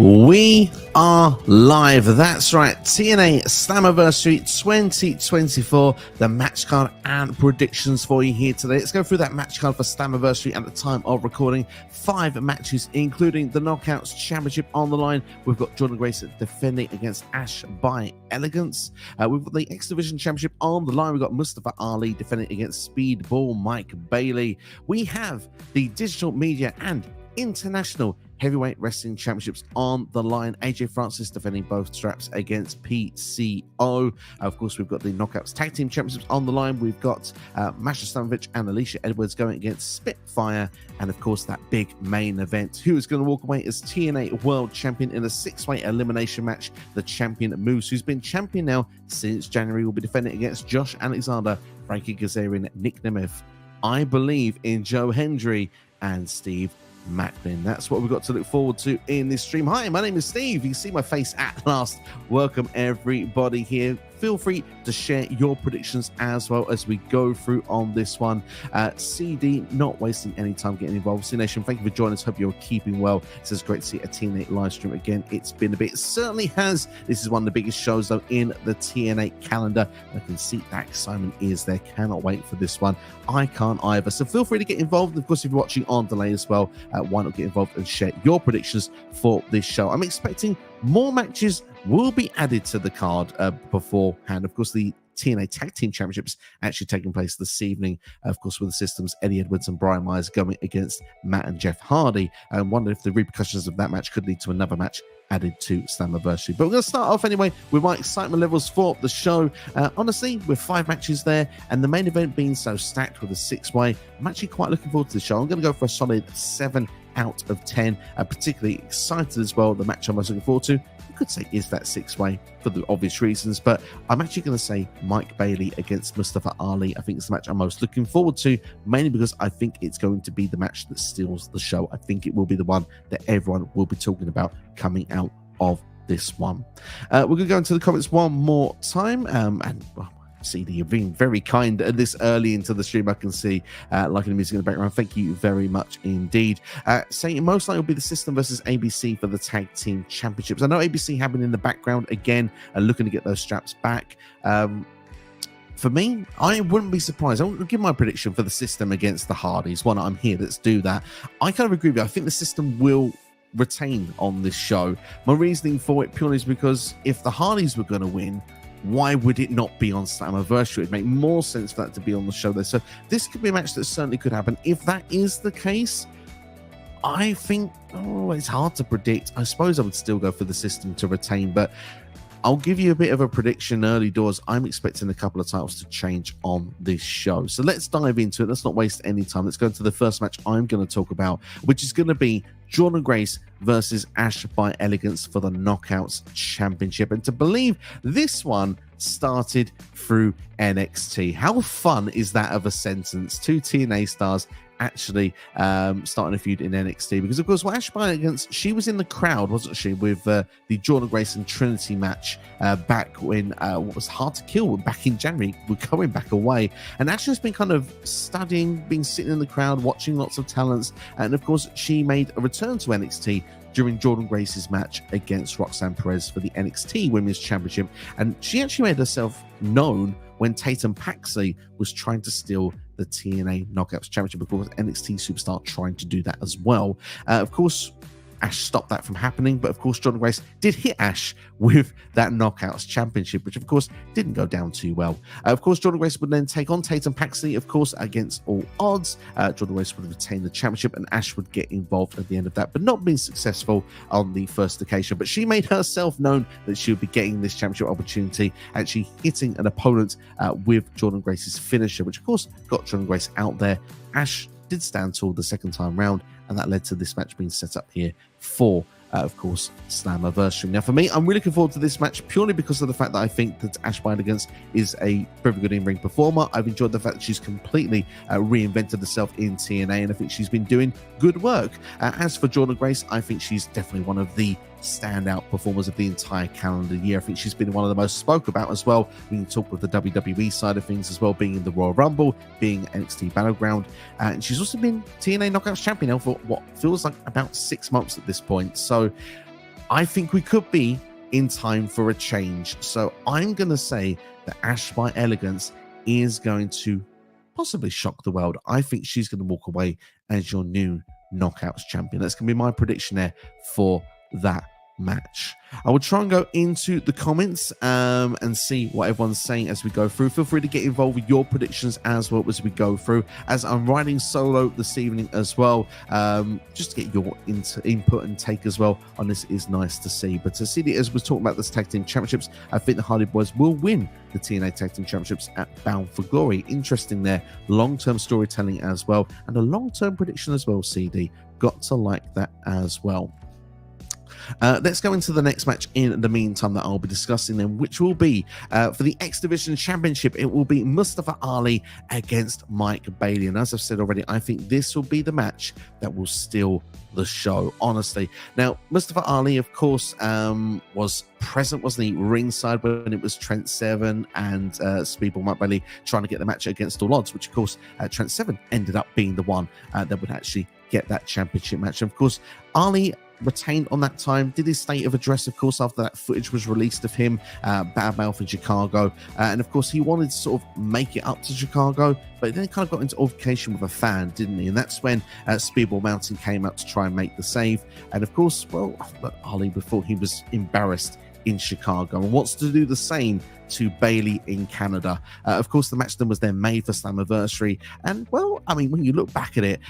We are live. That's right. TNA Slammiversary 2024. The match card and predictions for you here today. Let's go through that match card for Slammiversary at the time of recording. 5 matches, including the Knockouts Championship on the line. We've got Jordynne Grace defending against Ash by Elegance. We've got the X Division Championship on the line. We've got Mustafa Ali defending against Speedball Mike Bailey. We have the Digital Media and International Heavyweight Wrestling Championships on the line. AJ Francis defending both straps against PCO. Of course, we've got the Knockouts Tag Team Championships on the line. We've got Masha Stanovich and Malisha Edwards going against Spitfire. And of course, that big main event. Who is going to walk away as TNA World Champion in a 6-way elimination match? The champion Moose, who's been champion now since January, will be defending against Josh Alexander, Frankie Kazarian, Nick Nemeth. I believe in Joe Hendry and Steve Maclin. That's what we've got to look forward to in this stream. Hi, my name is Steve. You can see my face at last. Welcome everybody here. Feel free to share your predictions as well as we go through on this one. CD, not wasting any time getting involved. C Nation, thank you for joining us. Hope you're keeping well. It says great to see a TNA live stream again. It's been a bit. It certainly has. This is one of the biggest shows though in the TNA calendar. I can see that excitement is there. Cannot wait for this one. I can't either. So feel free to get involved. Of course, if you're watching on delay as well, why not get involved and share your predictions for this show? I'm expecting more matches will be added to the card beforehand. Of course, the TNA Tag Team Championships actually taking place this evening, of course, with the systems Eddie Edwards and Brian Myers going against Matt and Jeff Hardy. I wonder if the repercussions of that match could lead to another match added to Slammiversary. But we're going to start off anyway with my excitement levels for the show. Honestly, with 5 matches there and the main event being so stacked with a 6-way, I'm actually quite looking forward to the show. I'm going to go for a solid 7 out of 10. Particularly excited as well. The match I'm most looking forward to, you could say, is that 6-way for the obvious reasons, but I'm actually going to say Mike Bailey against Mustafa Ali. I think it's the match I'm most looking forward to, mainly because I think it's going to be the match that steals the show. I think it will be the one that everyone will be talking about coming out of this one. We're going to go into the comments one more time, and well, CD, you're being very kind this early into the stream. I can see liking the music in the background. Thank you very much indeed. Saying most likely will be the System versus ABC for the Tag Team Championships. I know ABC have been in the background again and looking to get those straps back. For me, I wouldn't be surprised. I won't give my prediction for the System against the Hardys. Why not? I'm here. Let's do that. I kind of agree with you. I think the System will retain on this show. My reasoning for it purely is because if the Hardys were going to win, why would it not be on Slammiversary? It'd make more sense for that to be on the show there. So this could be a match that certainly could happen. If that is the case, I think, it's hard to predict. I suppose I would still go for the System to retain, but I'll give you a bit of a prediction early doors. I'm expecting a couple of titles to change on this show. So let's dive into it. Let's not waste any time. Let's go into the first match I'm going to talk about, which is going to be Jordynne Grace versus Ash by Elegance for the Knockouts Championship. And to believe this one started through NXT. How fun is that of a sentence? 2 TNA stars actually starting a feud in NXT, because of course Ash by Elegance, she was in the crowd, wasn't she, with the Jordynne Grace and Trinity match back when what was Hard to Kill back in January. We're going back away, and Ash has been kind of studying, been sitting in the crowd watching lots of talents, and of course she made a return to NXT during Jordynne Grace's match against Roxanne Perez for the NXT Women's Championship, and she actually made herself known when Tatum Paxley was trying to steal the TNA Knockouts Championship. Of course, NXT Superstar trying to do that as well. Of course, Ash stopped that from happening, but of course Jordynne Grace did hit Ash with that Knockouts Championship, which of course didn't go down too well. Of course, Jordynne Grace would then take on Tatum Paxley, of course, against all odds. Jordynne Grace would retain the championship, and Ash would get involved at the end of that, but not being successful on the first occasion. But she made herself known that she would be getting this championship opportunity, actually hitting an opponent with Jordynne Grace's finisher, which of course got Jordynne Grace out there. Ash did stand tall the second time round, and that led to this match being set up here for, of course, Slammiversary. Now, for me, I'm really looking forward to this match purely because of the fact that I think that Ash by Elegance is a very good in-ring performer. I've enjoyed the fact that she's completely reinvented herself in TNA, and I think she's been doing good work. As for Jordynne Grace, I think she's definitely one of the standout performers of the entire calendar year. I think she's been one of the most spoke about as well. We can talk with the WWE side of things as well, being in the Royal Rumble, being NXT Battleground, and she's also been TNA Knockouts champion now for what feels like about 6 months at this point. So I think we could be in time for a change. So I'm going to say that Ash by Elegance is going to possibly shock the world. I think she's going to walk away as your new Knockouts champion. That's going to be my prediction there for that match. I will try and go into the comments and see what everyone's saying as we go through. Feel free to get involved with your predictions as well as we go through, as I'm riding solo this evening as well. Just to get your input and take as well on this is nice to see. But to see, as we're talking about this tag team championships, I think the Hardy Boys will win the TNA tag team championships at Bound for Glory. Interesting there, long-term storytelling as well, and a long-term prediction as well. CD, got to like that as well. Let's go into the next match in the meantime that I'll be discussing then, which will be for the X Division Championship. It will be Mustafa Ali against Mike Bailey. And as I've said already, I think this will be the match that will steal the show, honestly. Now, Mustafa Ali, of course, was present, wasn't he, ringside when it was Trent Seven and Speedball Mike Bailey trying to get the match against all odds, which, of course, Trent Seven ended up being the one that would actually get that championship match. And, of course, Ali retained on that time, did his state of address, of course, after that footage was released of him badmouth in Chicago, and of course he wanted to sort of make it up to Chicago, but then kind of got into altercation with a fan, didn't he? And that's when Speedball Mountain came out to try and make the save, and of course, well, Ali, before he was embarrassed in Chicago and wants to do the same to Bailey in Canada. Of course, the match then was then made for Slammiversary, and well, I mean, when you look back at it,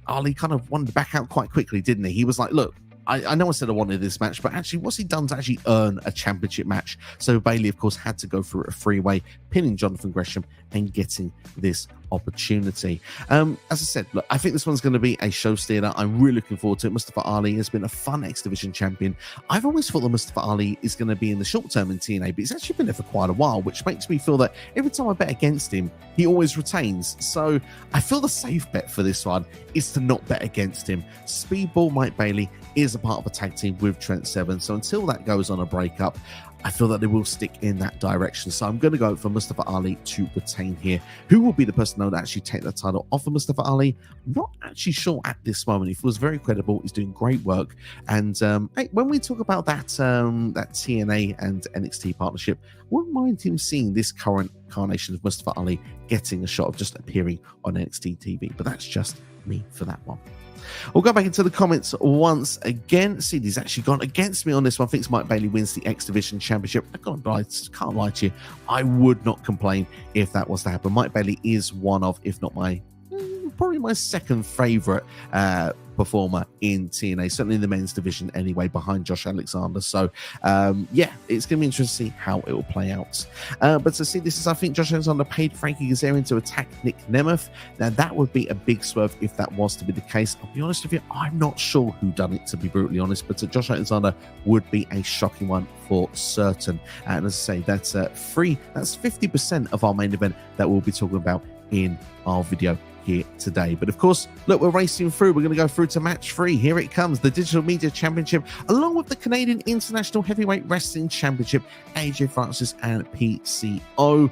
Ali kind of wanted to back out quite quickly, didn't he? He was like, look, I know I said I wanted this match, but actually what's he done to actually earn a championship match? So Bailey, of course, had to go through a freeway, pinning Jonathan Gresham and getting this opportunity. As I said, look, I think this one's going to be a show stealer. I'm really looking forward to it. Mustafa Ali has been a fun X Division champion. I've always thought that Mustafa Ali is going to be in the short term in TNA, but he's actually been there for quite a while, which makes me feel that every time I bet against him, he always retains. So I feel the safe bet for this one is to not bet against him. Speedball Mike Bailey is a part of a tag team with Trent Seven, so until that goes on a breakup, I feel that they will stick in that direction. So I'm going to go for Mustafa Ali to retain here. Who will be the person that would actually take that title off of Mustafa Ali? I'm not actually sure at this moment. He feels very credible. He's doing great work. And hey, when we talk about that TNA and NXT partnership, I wouldn't mind him seeing this current incarnation of Mustafa Ali getting a shot of just appearing on NXT TV. But that's just me for that one. We'll go back into the comments once again. CD's actually gone against me on this one. Thinks Mike Bailey wins the X Division Championship. I can't lie to you. I would not complain if that was to happen. Mike Bailey is one of, if not probably my second favorite performer in TNA, certainly in the men's division anyway, behind Josh Alexander. So yeah, it's going to be interesting to see how it will play out. But to see this is, I think Josh Alexander paid Frankie Kazarian to attack Nick Nemeth. Now that would be a big swerve if that was to be the case. I'll be honest with you, I'm not sure who done it, to be brutally honest, but Josh Alexander would be a shocking one for certain. And as I say, that's 50% of our main event that we'll be talking about in our video here today. But of course, look, we're racing through. We're going to go through to match 3. Here it comes, the Digital Media Championship, along with the Canadian International Heavyweight Wrestling Championship, AJ Francis and PCO.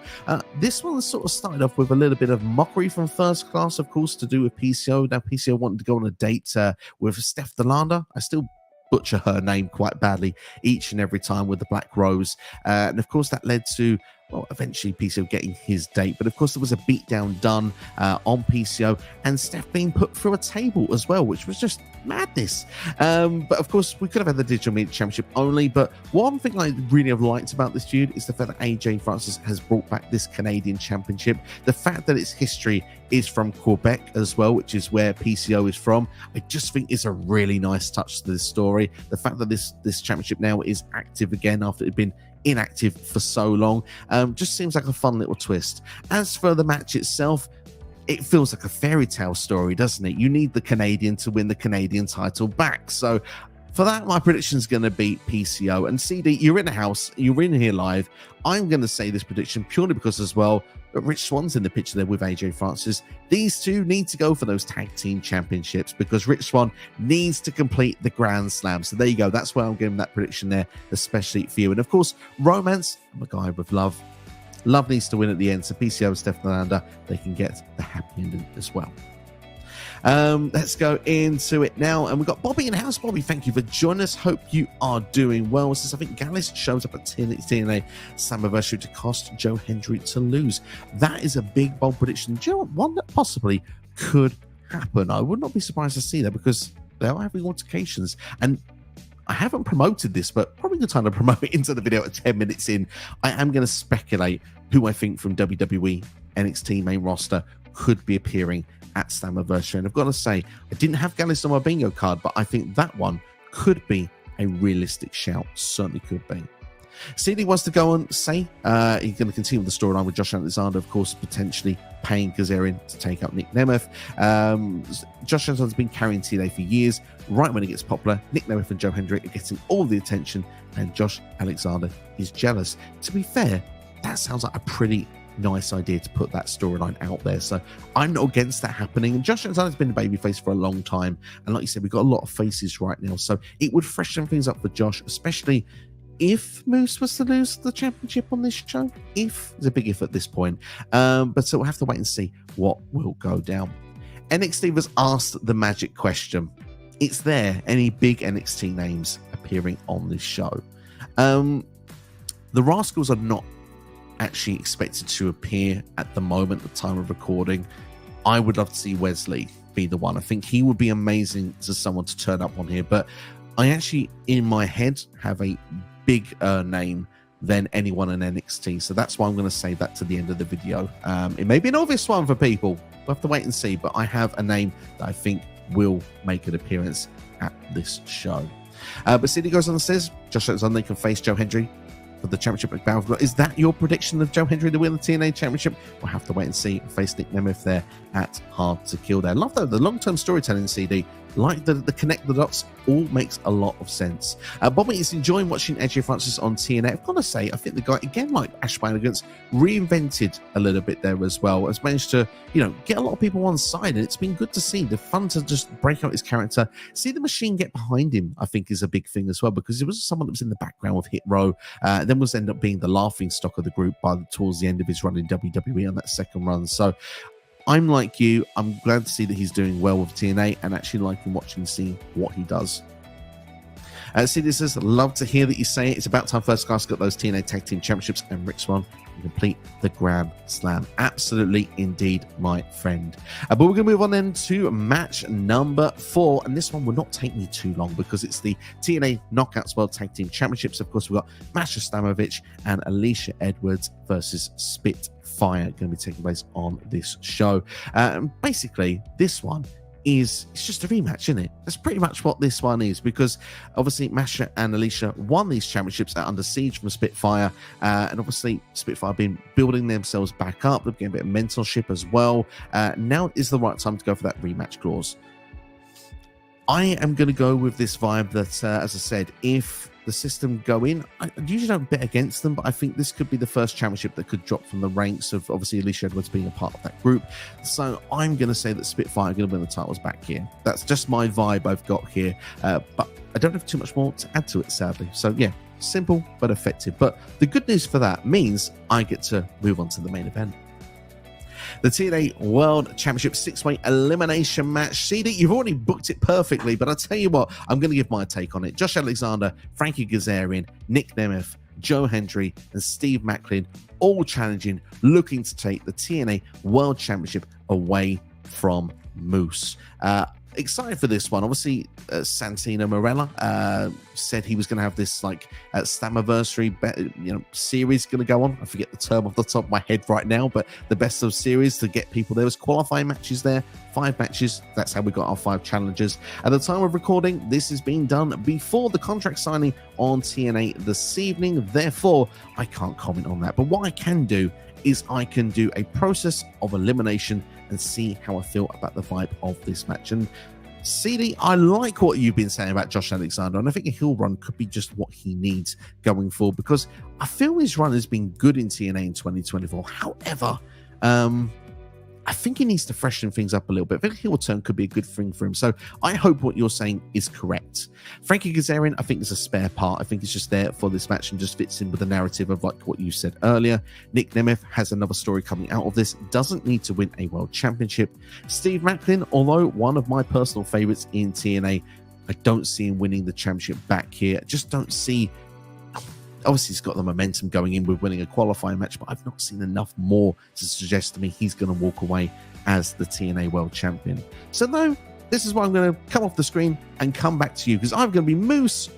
This one sort of started off with a little bit of mockery from First Class, of course, to do with PCO. Now, PCO wanted to go on a date with Steph DeLanda. I still butcher her name quite badly each and every time with the Black Rose. And of course, that led to, well, eventually PCO getting his date. But of course, there was a beatdown done on PCO and Steph being put through a table as well, which was just madness. But of course, we could have had the Digital Media Championship only. But one thing I really have liked about this feud is the fact that AJ Francis has brought back this Canadian Championship. The fact that its history is from Quebec as well, which is where PCO is from, I just think is a really nice touch to this story. The fact that this championship now is active again after it had been inactive for so long, just seems like a fun little twist. As for the match itself, it feels like a fairy tale story, doesn't it? You need the Canadian to win the Canadian title back. So for that, my prediction is going to be PCO. And CD, you're in the house, you're in here live. I'm going to say this prediction purely because as well, Rich Swann's in the picture there with AJ Francis. These two need to go for those tag team championships because Rich Swann needs to complete the Grand Slam. So there you go. That's why I'm giving that prediction there, especially for you. And of course, Romance, I'm a guy with love. Love needs to win at the end. So PCO and Steph Miranda, they can get the happy ending as well. Let's go into it now. And we've got Bobby in the house. Bobby, thank you for joining us. Hope you are doing well. Since I think Gallus shows up at TNA Slammiversary to cost Joe Hendry to lose. That is a big, bold prediction. Do you know what? One that possibly could happen. I would not be surprised to see that because they are having altercations. And I haven't promoted this, but probably the time to promote it into the video at 10 minutes in. I am going to speculate who I think from WWE NXT main roster could be appearing at Slammiversary. And I've got to say, I didn't have Gallus on my bingo card, but I think that one could be a realistic shout. Certainly could be. CD wants to go and say he's going to continue the storyline with Josh Alexander, of course, potentially paying Kazarian to take up Nick Nemeth. Josh Alexander's been carrying TNA for years. Right when it gets popular, Nick Nemeth and Joe Hendry are getting all the attention, and Josh Alexander is jealous. To be fair, that sounds like a pretty nice idea to put that storyline out there. So I'm not against that happening. And Josh Alexander's been a babyface for a long time. And like you said, we've got a lot of faces right now. So it would freshen things up for Josh, especially if Moose was to lose the championship on this show. If, there's a big if at this point. But so we'll have to wait and see what will go down. NXT was asked the magic question. It's there. Any big NXT names appearing on this show? The Rascals are not actually expected to appear at the moment, at the time of recording. I would love to see Wesley be the one. I think he would be amazing as someone to turn up on here. But I actually, in my head, have a bigger name than anyone in NXT. So that's why I'm going to say that to the end of the video. It may be an obvious one for people. We'll have to wait and see. But I have a name that I think will make an appearance at this show. But CD goes on and says, Josh Alexander can face Joe Hendry for the championship at Battlefield. Is that your prediction of Joe Hendry to win the TNA championship? We'll have to wait and see. Face Nick Nemeth there at Hard to Kill there. Love that, the long-term storytelling, CD. Like the connect the dots, all makes a lot of sense. Bobby is enjoying watching AJ Francis on TNA. I've got to say, I think the guy, again, like Ash by Elegance, reinvented a little bit there as well. Has managed to, get a lot of people on side, and it's been good to see. The fun to just break out his character. See the machine get behind him, I think, is a big thing as well, because it was someone that was in the background with Hit Row, then was end up being the laughing stock of the group towards the end of his run in WWE on that second run. So I'm like you. I'm glad to see that he's doing well with TNA and actually liking watching and seeing what he does. CD says, love to hear that you say it. It's about time First Class got those TNA Tag Team Championships and Rick Swan to complete the Grand Slam. Absolutely, indeed, my friend. But we're going to move on then to match number 4. And this one will not take me too long because it's the TNA Knockouts World Tag Team Championships. Of course, we've got Masha Stamovich and Alicia Edwards versus Spitfire going to be taking place on this show. Basically, this one it's just a rematch, isn't it? That's pretty much what this one is, because obviously Masha and Alicia won these championships at Under Siege from Spitfire, and obviously Spitfire have been building themselves back up. They've getting a bit of mentorship as well. Now is the right time to go for that rematch clause. I am going to go with this vibe that, as I said, if the system go in, I usually don't bet against them, but I think this could be the first championship that could drop from the ranks of obviously Alicia Edwards being a part of that group. So I'm going to say that Spitfire are going to win the titles back here. That's just my vibe I've got here, but I don't have too much more to add to it, sadly. So yeah, simple but effective. But the good news for that means I get to move on to the main event. The TNA World Championship 6-way elimination match. CD, you've already booked it perfectly, but I'll tell you what, I'm going to give my take on it. Josh Alexander, Frankie Kazarian, Nick Nemeth, Joe Hendry, and Steve Maclin all challenging, looking to take the TNA World Championship away from Moose. Excited for this one. Obviously, Santino Marella said he was going to have this Slammiversary series going to go on. I forget the term off the top of my head right now, but the best of series to get people. There was qualifying matches there, 5 matches. That's how we got our 5 challengers. At the time of recording, this is being done before the contract signing on TNA this evening. Therefore, I can't comment on that. But what I can do is I can do a process of elimination and see how I feel about the vibe of this match. And CD, I like what you've been saying about Josh Alexander, and I think a heel run could be just what he needs going forward, because I feel his run has been good in TNA in 2024. However, I think he needs to freshen things up a little bit. I think heel turn could be a good thing for him. So I hope what you're saying is correct. Frankie Kazarian, I think, is a spare part. I think it's just there for this match and just fits in with the narrative of like what you said earlier. Nick Nemeth has another story coming out of this. Doesn't need to win a world championship. Steve Maclin, although one of my personal favorites in TNA, I don't see him winning the championship back here. I just don't see... Obviously, he's got the momentum going in with winning a qualifying match, but I've not seen enough more to suggest to me he's going to walk away as the TNA World Champion. So, no, this is why I'm going to come off the screen and come back to you, because I'm going to be Moose,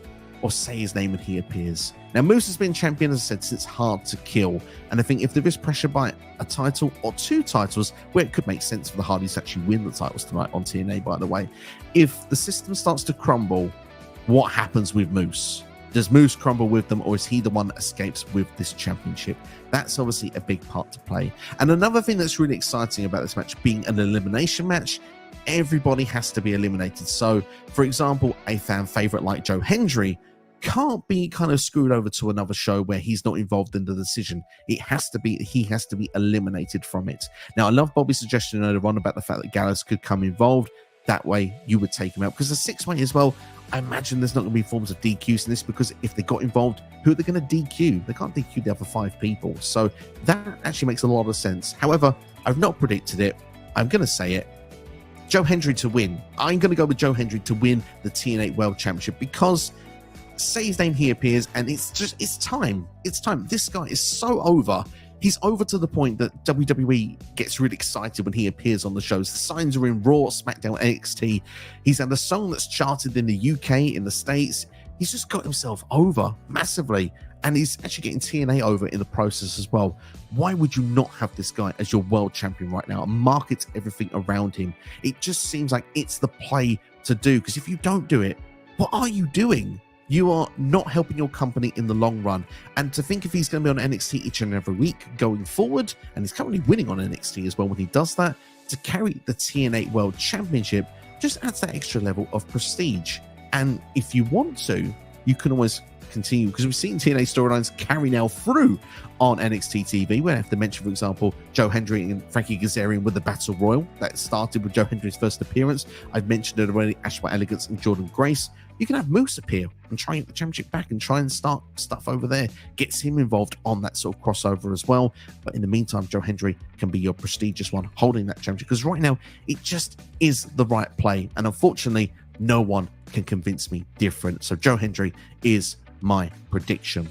or say his name when he appears. Now, Moose has been champion, as I said, since Hard to Kill, and I think if there is pressure by a title or two titles, where it could make sense for the Hardys to actually win the titles tonight on TNA, by the way, if the system starts to crumble, what happens with Moose? Does Moose crumble with them, or is he the one that escapes with this championship? That's obviously a big part to play. And another thing that's really exciting about this match being an elimination match, everybody has to be eliminated. So, for example, a fan favorite like Joe Hendry can't be kind of screwed over to another show where he's not involved in the decision. He has to be eliminated from it. Now, I love Bobby's suggestion earlier on about the fact that Gallows could come involved. That way, you would take him out. Because the six-way as well, I imagine there's not going to be forms of DQs in this, because if they got involved, who are they going to DQ? They can't DQ the other 5 people. So that actually makes a lot of sense. However, I've not predicted it. I'm going to say it. Joe Hendry to win. I'm going to go with Joe Hendry to win the TNA World Championship, because say his name, he appears, and it's time. It's time. This guy is so over. He's over to the point that WWE gets really excited when he appears on the shows. The signs are in Raw, SmackDown, NXT. He's had a song that's charted in the UK, in the States. He's just got himself over massively, and he's actually getting TNA over in the process as well. Why would you not have this guy as your world champion right now and market everything around him? It just seems like it's the play to do, because if you don't do it, what are you doing? You are not helping your company in the long run. And to think if he's going to be on NXT each and every week going forward, and he's currently winning on NXT as well when he does that, to carry the TNA World Championship just adds that extra level of prestige. And if you want to, you can always continue, because we've seen TNA storylines carry now through on NXT TV. We have to mention, for example, Joe Hendry and Frankie Kazarian with the Battle Royal that started with Joe Hendry's first appearance. I've mentioned it already, Ashby Elegance and Jordynne Grace. You can have Moose appear and try and get the championship back and try and start stuff over there. Gets him involved on that sort of crossover as well. But in the meantime, Joe Hendry can be your prestigious one holding that championship, because right now it just is the right play. And unfortunately, no one can convince me different. So Joe Hendry is my prediction.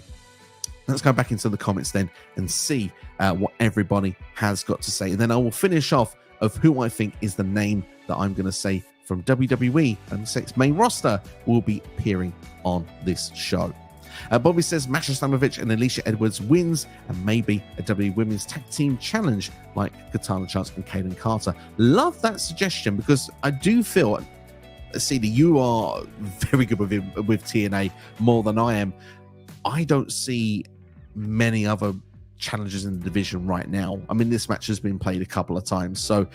Let's go back into the comments then and see what everybody has got to say. And then I will finish off of who I think is the name that I'm going to say from WWE and its main roster will be appearing on this show. Bobby says Masha Slamovich and Alicia Edwards wins, and maybe a WWE Women's Tag Team Challenge like Katana Chance and Kaden Carter. Love that suggestion, because I do feel, CD, you are very good with TNA more than I am. I don't see many other challenges in the division right now. I mean, this match has been played a couple of times, so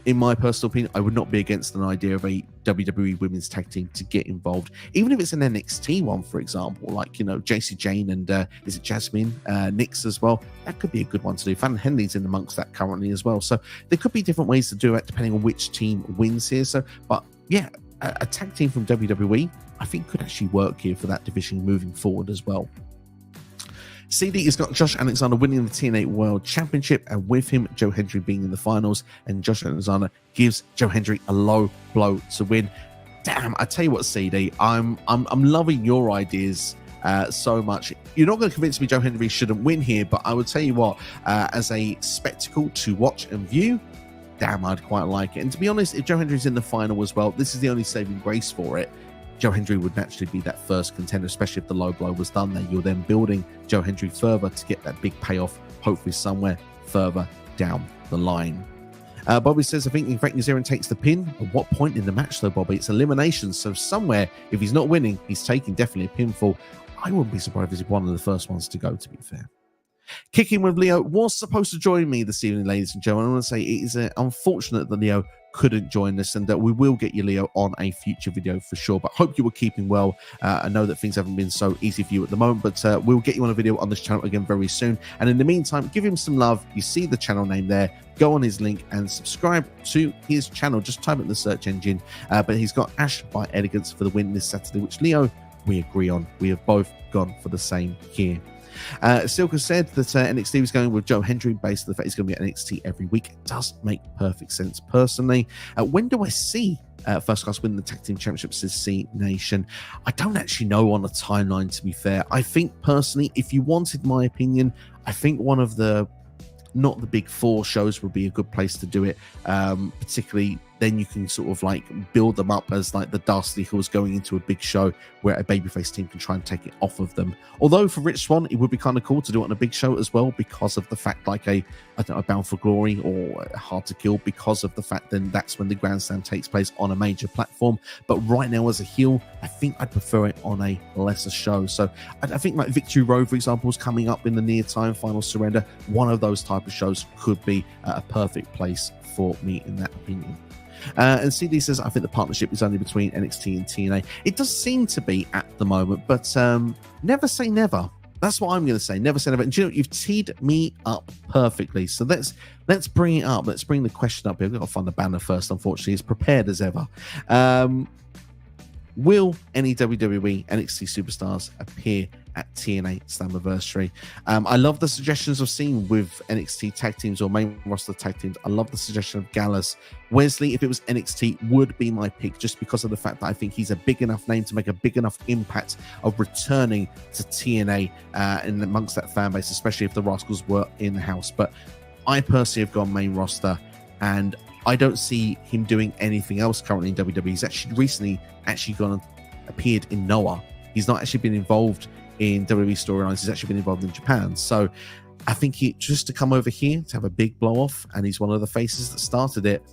in my personal opinion, I would not be against an idea of a WWE Women's Tag Team to get involved, even if it's an NXT one, for example, like, you know, JC Jane and is it Jasmine Nix as well. That could be a good one to do. Fallon Henley's in amongst that currently as well, so there could be different ways to do it depending on which team wins here. So, but yeah, a tag team from WWE I think could actually work here for that division moving forward as well. CD has got Josh Alexander winning the TNA World Championship, and with him, Joe Hendry being in the finals, and Josh Alexander gives Joe Hendry a low blow to win. Damn, I tell you what, CD, I'm loving your ideas so much. You're not going to convince me Joe Hendry shouldn't win here, but I would tell you what, as a spectacle to watch and view, damn, I'd quite like it. And to be honest, if Joe Hendry's in the final as well, this is the only saving grace for it. Joe Hendry would naturally be that first contender, especially if the low blow was done there. You're then building Joe Hendry further to get that big payoff, hopefully somewhere further down the line. Bobby says, I think Frankie Kazarian takes the pin. At what point in the match, though, Bobby? It's elimination, so somewhere, if he's not winning, he's taking definitely a pinfall. I wouldn't be surprised if he's one of the first ones to go, to be fair. Kicking with Leo was supposed to join me this evening, ladies and gentlemen. I want to say it is unfortunate that Leo couldn't join us, and we will get you, Leo, on a future video for sure. But hope you were keeping well. I know that things haven't been so easy for you at the moment, but we'll get you on a video on this channel again very soon. And in the meantime, give him some love. You see the channel name there. Go on his link and subscribe to his channel. Just type it in the search engine. But he's got Ash by Elegance for the win this Saturday, which, Leo, we agree on. We have both gone for the same here. Silka said that NXT was going with Joe Hendry based on the fact he's going to be at NXT every week. It does make perfect sense personally. When do I see First Class win the Tag Team Championship, says C Nation? I don't actually know on a timeline, to be fair. I think personally, if you wanted my opinion, I think one of the not the big four shows would be a good place to do it, particularly then you can sort of like build them up as like the Dastardly Hills going into a big show where a babyface team can try and take it off of them. Although for Rich Swann, it would be kind of cool to do it on a big show as well, because of the fact like I don't know, Bound for Glory or Hard to Kill, because of the fact then that's when the Grand Slam takes place on a major platform. But right now as a heel, I think I'd prefer it on a lesser show. So I think like Victory Road, for example, is coming up in the near time, Final Surrender. One of those type of shows could be a perfect place for me in that opinion. And CD says, I think the partnership is only between NXT and TNA. It does seem to be at the moment, but never say never. That's what I'm going to say. Never say never. And you know, you've teed me up perfectly. So let's bring it up. Let's bring the question up here. We've got to find the banner first, unfortunately. It's prepared as ever. Will any WWE NXT Superstars appear at TNA Slammiversary? I love the suggestions I've seen with NXT tag teams or main roster tag teams. I love the suggestion of Gallus. Wesley, if it was NXT, would be my pick, just because of the fact that I think he's a big enough name to make a big enough impact of returning to TNA and amongst that fan base, especially if the Rascals were in the house. But I personally have gone main roster, and I don't see him doing anything else currently in WWE. He's actually recently gone and appeared in Noah. He's not actually been involved in WWE storylines. He's actually been involved in Japan. So I think he just to come over here to have a big blow off, and he's one of the faces that started it.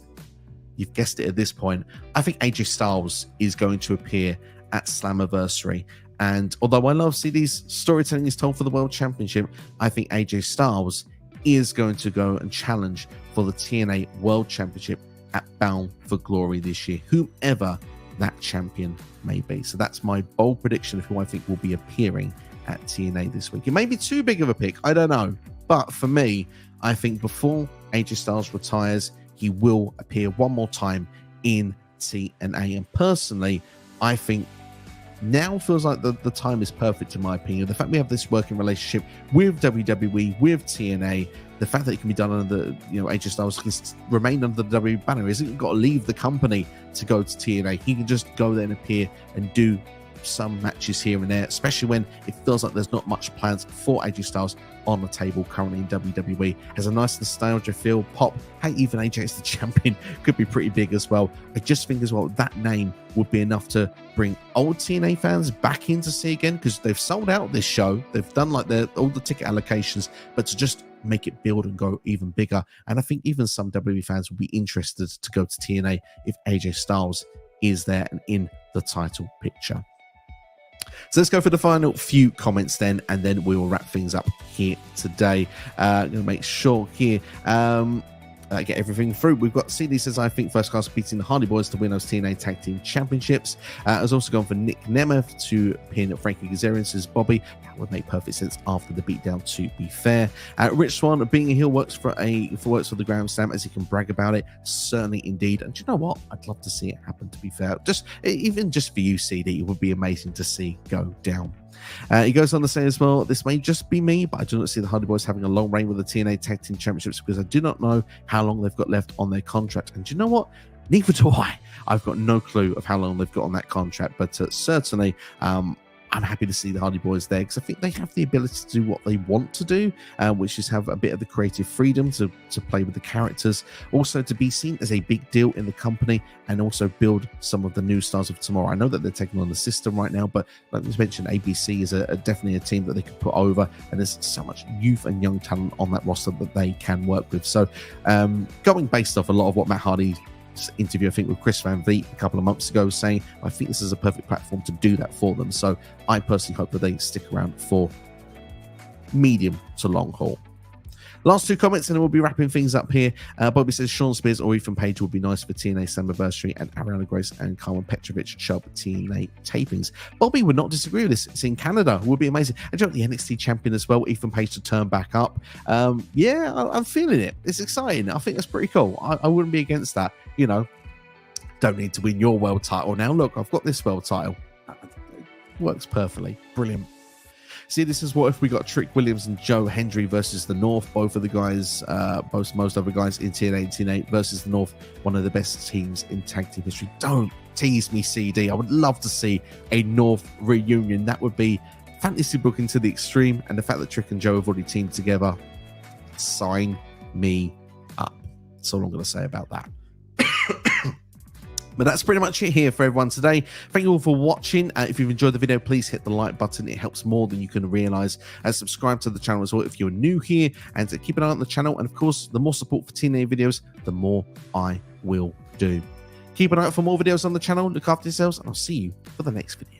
You've guessed it at this point. I think AJ Styles is going to appear at Slammiversary. And although I love CD's storytelling is told for the World Championship, I think AJ Styles is going to go and challenge for the TNA World Championship at Bound for Glory this year, whomever that champion may be. So that's my bold prediction of who I think will be appearing at TNA this week. It may be too big of a pick, I don't know. But for me, I think before AJ Styles retires, he will appear one more time in TNA. And personally, I think now feels like the time is perfect, in my opinion. The fact we have this working relationship with WWE, with TNA, the fact that it can be done under, you know, AJ Styles can remain under the WWE banner. He hasn't got to leave the company to go to TNA. He can just go there and appear and do some matches here and there, especially when it feels like there's not much plans for AJ Styles on the table currently in WWE. Has a nice nostalgia feel, pop. Hey, even AJ as the champion could be pretty big as well. I just think as well that name would be enough to bring old TNA fans back in to see again, because they've sold out this show. They've done like all the ticket allocations, but to just make it build and go even bigger. And I think even some WWE fans will be interested to go to TNA if AJ Styles is there and in the title picture. So let's go for the final few comments then, and then we will wrap things up here today. I'm going to make sure here, get everything through. We've got CD says, I think First Class beating the Hardy Boys to win those TNA Tag Team Championships. I was also going for Nick Nemeth to pin Frankie Kazarian, says Bobby. That would make perfect sense after the beatdown, to be fair. Rich Swann, being a heel works for the Grand Slam, as he can brag about it. Certainly indeed. And do you know what? I'd love to see it happen, to be fair. Even just for you, CD, it would be amazing to see go down. He goes on to say as well, this may just be me, but I do not see the Hardy Boys having a long reign with the TNA Tag Team Championships, because I do not know how long they've got left on their contract. And do you know what? Neither do I. I've got no clue of how long they've got on that contract, but certainly I'm happy to see the Hardy Boys there, because I think they have the ability to do what they want to do, which is have a bit of the creative freedom to play with the characters, also to be seen as a big deal in the company, and also build some of the new stars of tomorrow. I know that they're taking on the system right now, but like we mentioned, ABC is definitely a team that they could put over, and there's so much youth and young talent on that roster that they can work with. So going based off a lot of what Matt Hardy interview, I think, with Chris Van Vliet a couple of months ago, saying I think this is a perfect platform to do that for them. So I personally hope that they stick around for medium to long haul. Last two comments, and then we'll be wrapping things up here. Bobby says Sean Spears or Ethan Page would be nice for TNA Slammiversary, and Ariana Grace and Carmen Petrovic show up at TNA tapings. Bobby would not disagree with this. It's in Canada. It would be amazing. And you know, the NXT champion as well, Ethan Page, to turn back up. Yeah, I'm feeling it. It's exciting. I think that's pretty cool. I wouldn't be against that. You know, don't need to win your world title now. Look, I've got this world title. It works perfectly. Brilliant. See, this is what if we got Trick Williams and Joe Hendry versus the North. Both of the guys, most other guys in TNA and TNA versus the North. One of the best teams in tag team history. Don't tease me, CD. I would love to see a North reunion. That would be fantasy booking to the extreme. And the fact that Trick and Joe have already teamed together, sign me up. That's all I'm going to say about that. But that's pretty much it here for everyone today. Thank you all for watching. If you've enjoyed the video, please hit the like button. It helps more than you can realize. And subscribe to the channel as well if you're new here. And keep an eye on the channel. And of course, the more support for TNA videos, the more I will do. Keep an eye out for more videos on the channel. Look after yourselves, and I'll see you for the next video.